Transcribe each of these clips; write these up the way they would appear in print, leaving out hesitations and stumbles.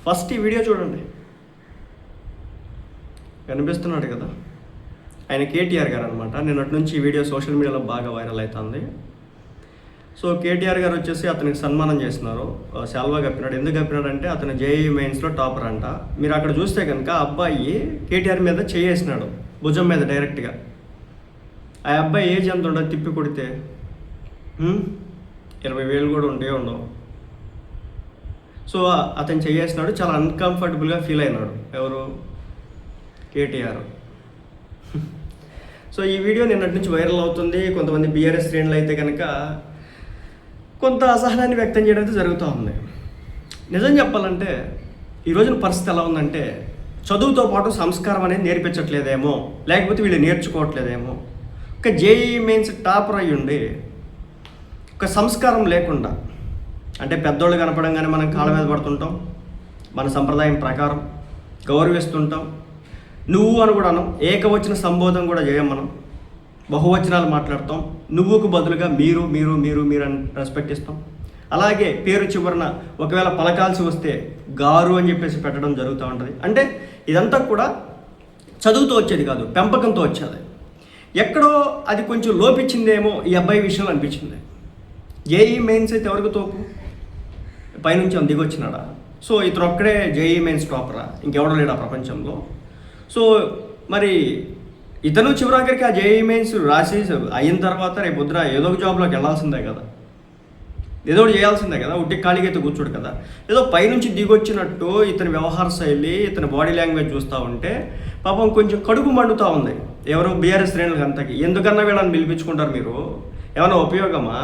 First ఈ video చూడండి, కనిపిస్తున్నాడు కదా, ఆయన కేటీఆర్ గారు అనమాట. నిన్నటి నుంచి ఈ వీడియో సోషల్ మీడియాలో బాగా వైరల్ అవుతుంది. సో కేటీఆర్ గారు వచ్చేసి అతనికి సన్మానం చేస్తున్నారు, శాల్వా కప్పినాడు. ఎందుకు కప్పినాడు అంటే అతను జేఈఈ మెయిన్స్లో టాపర్ అంట. మీరు అక్కడ చూస్తే కనుక అబ్బాయి కేటీఆర్ మీద చేసినాడు, భుజం మీద డైరెక్ట్గా. ఆ అబ్బాయి ఏజ్ ఎంత ఉండదు, తిప్పి కొడితే 20,000 కూడా ఉండవు. సో అతను చేసినాడు, చాలా అన్కంఫర్టబుల్గా ఫీల్ అయినాడు. ఎవరు? కేటీఆర్. సో ఈ వీడియో నిన్నటి నుంచి వైరల్ అవుతుంది. కొంతమంది బీఆర్ఎస్ శ్రేణులు అయితే కనుక కొంత అసహనాన్ని వ్యక్తం చేయడం అయితే జరుగుతూ ఉంది. నిజం చెప్పాలంటే ఈ రోజున పరిస్థితి ఎలా ఉందంటే, చదువుతో పాటు సంస్కారం అనేది నేర్పించట్లేదేమో, లేకపోతే వీళ్ళు నేర్చుకోవట్లేదేమో. ఒక జేఈఈ మెయిన్స్ టాపర్ అయ్యుండి ఒక సంస్కారం లేకుండా, అంటే పెద్దోళ్ళు కనపడంగానే మనం కాళ్ళ మీద పడుతుంటాం, మన సంప్రదాయం ప్రకారం గౌరవిస్తుంటాం. నువ్వు అని కూడా అనం, ఏకవచన సంబోధన కూడా చేయం మనం, బహువచనాలు మాట్లాడతాం. నువ్వుకు బదులుగా మీరు మీరు మీరు మీరు అని రెస్పెక్ట్ ఇస్తాం. అలాగే పేరు చివరన ఒకవేళ పలకాల్సి వస్తే గారు అని చెప్పేసి పెట్టడం జరుగుతూ ఉంటుంది. అంటే ఇదంతా కూడా చదువుతో వచ్చేది కాదు, పెంపకంతో వచ్చేది. ఎక్కడో అది కొంచెం లోపించిందేమో ఈ అబ్బాయి విషయంలో అనిపించింది. జేఈఈ మెయిన్స్ అయితే ఎవరికి తోపు, పైనుంచి దిగొచ్చినాడా? సో ఇతను ఒక్కడే జేఈఈ మెయిన్స్ టాపరా, ఇంకెవడో లేడా ప్రపంచంలో? సో మరి ఇతను చివరాఖరికి ఆ జేఈఈ మెయిన్స్ రాసి అయిన తర్వాత రేపు పొద్దున ఏదో ఒక జాబ్లోకి వెళ్ళాల్సిందే కదా, ఏదో ఒకటి చేయాల్సిందే కదా, ఉట్టి ఖాళీగా అయితే కూర్చోడు కదా. ఏదో పైనుంచి దిగొచ్చినట్టు ఇతని వ్యవహార శైలి, ఇతని బాడీ లాంగ్వేజ్ చూస్తూ ఉంటే పాపం కొంచెం కడుపు మండుతూ ఉంది. ఎవరు? బీఆర్ఎస్ శ్రేణులకు అంతకి. ఎందుకన్నా వీళ్ళని పిలిపించుకుంటారు మీరు? ఏమైనా ఉపయోగమా?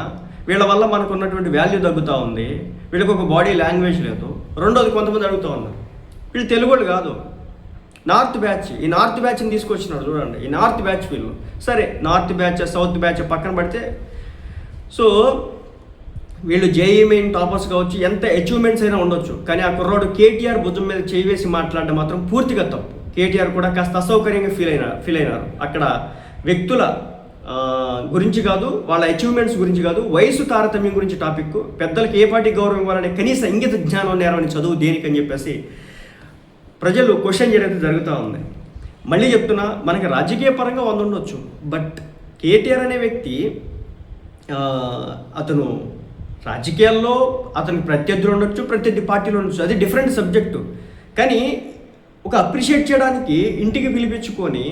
వీళ్ళ వల్ల మనకు ఉన్నటువంటి వాల్యూ తగ్గుతూ ఉంది. వీళ్ళకి ఒక బాడీ లాంగ్వేజ్ లేదు. రెండోది, కొంతమంది అడుగుతూ ఉన్నారు, వీళ్ళు తెలుగు కాదు, నార్త్ బ్యాచ్. ఈ నార్త్ బ్యాచ్ని తీసుకొచ్చినాడు చూడండి, ఈ నార్త్ బ్యాచ్ వీళ్ళు. సరే, నార్త్ బ్యాచ్ సౌత్ బ్యాచ్ పక్కన పడితే, సో వీళ్ళు జేఈఈ మెయిన్ టాపర్స్ కావచ్చు, ఎంత అచీవ్మెంట్స్ అయినా ఉండొచ్చు, కానీ ఆ కుర్రాడు కేటీఆర్ భుజం మీద చేయి వేసి మాట్లాడడం మాత్రం పూర్తిగా తప్పు. కేటీఆర్ కూడా కాస్త అసౌకర్యంగా ఫీల్ అయినారు. అక్కడ వ్యక్తుల గురించి కాదు, వాళ్ళ అచీవ్మెంట్స్ గురించి కాదు, వయసు తారతమ్యం గురించి టాపిక్. పెద్దలకు ఏ పార్టీ గౌరవం ఇవ్వాలనే కనీస ఇంగిత జ్ఞానం నేరమని చదువు దేనికని చెప్పేసి ప్రజలు క్వశ్చన్ చేయడం జరుగుతూ ఉంది. మళ్ళీ చెప్తున్నా, మనకి రాజకీయ పరంగా ఉండొచ్చు, బట్ కేటీఆర్ అనే వ్యక్తి అతను రాజకీయాల్లో అతనికి ప్రత్యర్థులు ఉండొచ్చు, ప్రత్యర్థి పార్టీలు ఉండొచ్చు, అది డిఫరెంట్ సబ్జెక్టు. కానీ ఒక అప్రిషియేట్ చేయడానికి ఇంటికి పిలిపించుకొని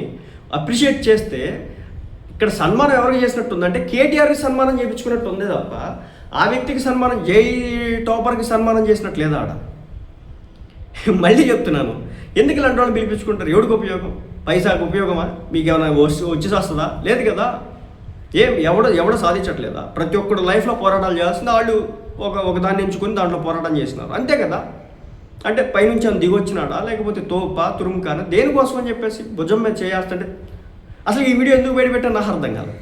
అప్రిషియేట్ చేస్తే, ఇక్కడ సన్మానం ఎవరికి చేసినట్టుందంటే కేటీఆర్కి సన్మానం చేయించుకున్నట్టు ఉంది తప్ప ఆ వ్యక్తికి సన్మానం, జేఈ టాపర్కి సన్మానం చేసినట్టు లేదా ఆడ. మళ్ళీ చెప్తున్నాను, ఎందుకు ఇలాంటి వాళ్ళని పిలిపించుకుంటారు? ఎవడికి ఉపయోగం? పైసాకు ఉపయోగమా? మీకు ఏమైనా వచ్చి వస్తుందా? లేదు కదా. ఎవడో సాధించట్లేదా? ప్రతి ఒక్కడు లైఫ్లో పోరాటాలు చేయాల్సింది, వాళ్ళు ఒక దాన్ని ఎంచుకుని దాంట్లో పోరాటం చేసినారు, అంతే కదా. అంటే పైనుంచి అని దిగొచ్చినాడా, లేకపోతే తోపా తురుముకానా, దేనికోసం అని చెప్పేసి భుజం మీద చేయాల్సింటే అసలు ఈ వీడియో ఎందుకు బయట పెట్టాను నాకు అర్థం కాదు.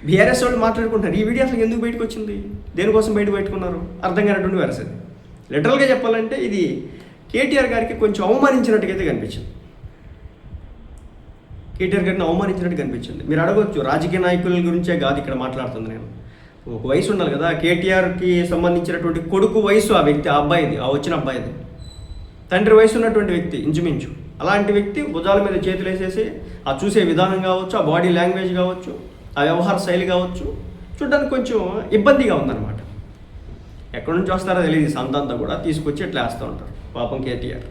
బీఆర్ఎస్ వాళ్ళు మాట్లాడుకుంటారు, ఈ వీడియో అసలు ఎందుకు బయటకు వచ్చింది, దేనికోసం బయట పెట్టుకున్నారు, అర్థం కానటువంటి పరిస్థితి. లిటరల్గా చెప్పాలంటే ఇది కేటీఆర్ గారికి కొంచెం అవమానించినట్టుగా అయితే కనిపించింది. కేటీఆర్ గారిని అవమానించినట్టు కనిపించింది. మీరు అడగవచ్చు, రాజకీయ నాయకుల గురించే కాదు ఇక్కడ మాట్లాడుతుంది నేను. ఒక వయసు ఉండాలి కదా. కేటీఆర్కి సంబంధించినటువంటి కొడుకు వయసు ఆ వ్యక్తి, ఆ అబ్బాయిది, ఆ వచ్చిన అబ్బాయిది. తండ్రి వయసు ఉన్నటువంటి వ్యక్తి ఇంచుమించు. అలాంటి వ్యక్తి భుజాల మీద చేతులు వేసేసి ఆ చూసే విధానం కావచ్చు, ఆ బాడీ లాంగ్వేజ్ కావచ్చు, ఆ వ్యవహార శైలి కావచ్చు, చూడడానికి కొంచెం ఇబ్బందిగా ఉందన్నమాట. ఎక్కడి నుంచి వస్తారో తెలియదు, సంతంతా కూడా తీసుకొచ్చి ఇట్లా వేస్తూ ఉంటారు పాపం కేటీఆర్.